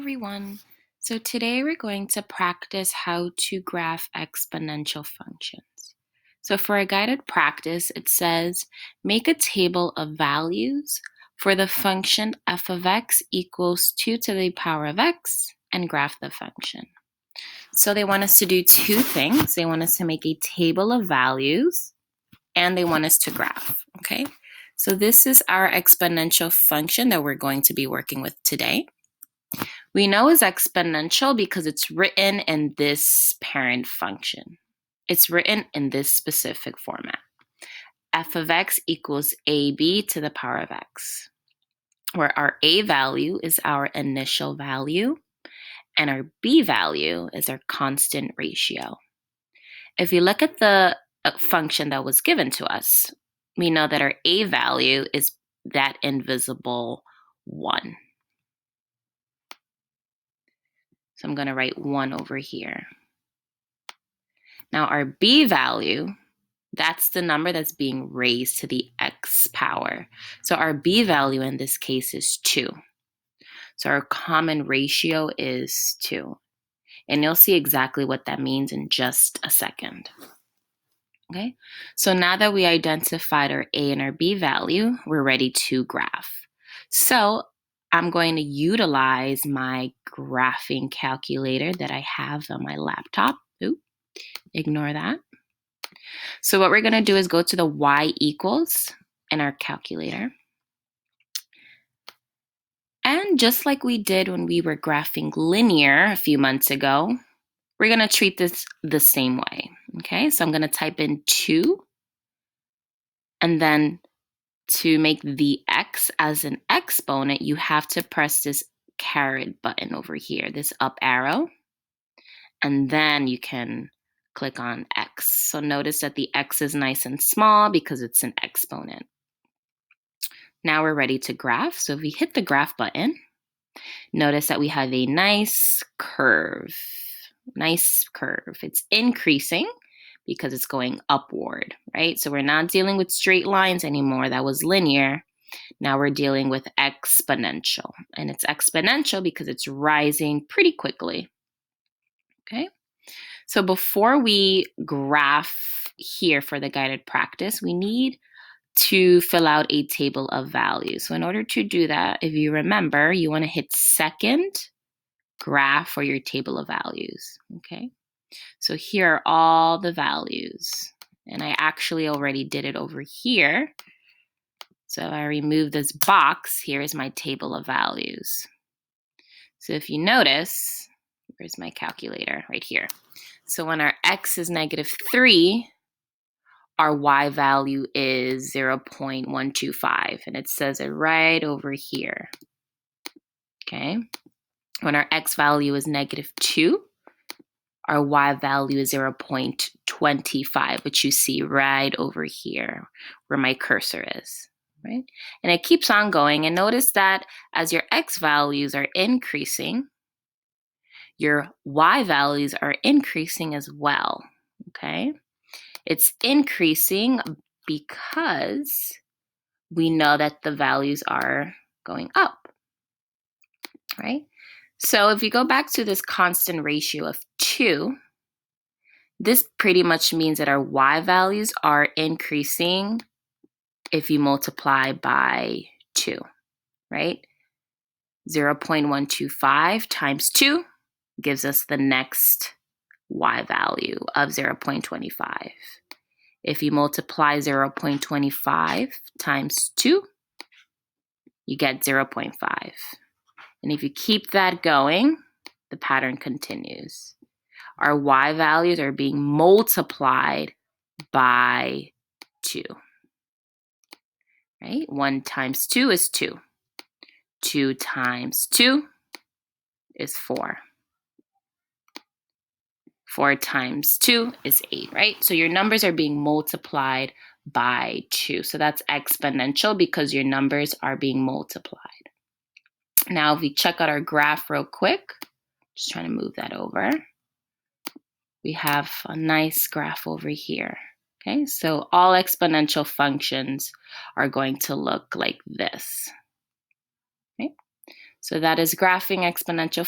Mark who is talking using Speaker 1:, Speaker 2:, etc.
Speaker 1: everyone. So today we're going to practice how to graph exponential functions. So for a guided practice, it says, make a table of values for the function f of x equals 2 to the power of x and graph the function. So they want us to do two things. They want us to make a table of values and they want us to graph, okay? So this is our exponential function that we're going to be working with today. We know it's exponential because it's written in this parent function. It's written in this specific format. F of x equals ab to the power of x, where our a value is our initial value and our b value is our constant ratio. If you look at the function that was given to us, we know that our a value is that invisible 1. So I'm going to write 1 over here. Now our b value, that's the number that's being raised to the x power. So our b value in this case is 2. So our common ratio is 2. And you'll see exactly what that means in just a second. Okay, so now that we identified our a and our b value, we're ready to graph. So I'm going to utilize my graphing calculator that I have on my laptop. Oops, ignore that. So what we're going to do is go to the y equals in our calculator. And just like we did when we were graphing linear a few months ago, we're going to treat this the same way. Okay, so I'm going to type in 2. And then to make the x as an exponent, you have to press this caret button over here, this up arrow. And then you can click on x. So notice that the x is nice and small because it's an exponent. Now we're ready to graph. So if we hit the graph button, notice that we have a nice curve. Nice curve. It's increasing because it's going upward, right? So we're not dealing with straight lines anymore. That was linear. Now we're dealing with exponential. And it's exponential because it's rising pretty quickly. Okay? So before we graph here for the guided practice, we need to fill out a table of values. So in order to do that, if you remember, you want to hit second graph for your table of values. Okay? So here are all the values. And I actually already did it over here. So I remove this box. Here is my table of values. So if you notice, where's my calculator? Right here. So when our x is -3, our y value is 0.125. And it says it right over here. Okay. When our x value is -2, our y value is 0.25, which you see right over here where my cursor is, right? And it keeps on going. And notice that as your x values are increasing, your y values are increasing as well, okay? It's increasing because we know that the values are going up, right? So if you go back to this constant ratio of 2, this pretty much means that our y values are increasing if you multiply by 2, right? 0.125 times 2 gives us the next y value of 0.25. If you multiply 0.25 times 2, you get 0.5. And if you keep that going, the pattern continues. Our y values are being multiplied by 2. Right? 1 times 2 is 2. 2 times 2 is 4. 4 times 2 is 8, right? So your numbers are being multiplied by 2. So that's exponential because your numbers are being multiplied. Now, if we check out our graph real quick, just trying to move that over. We have a nice graph over here. Okay, so all exponential functions are going to look like this. Okay, so that is graphing exponential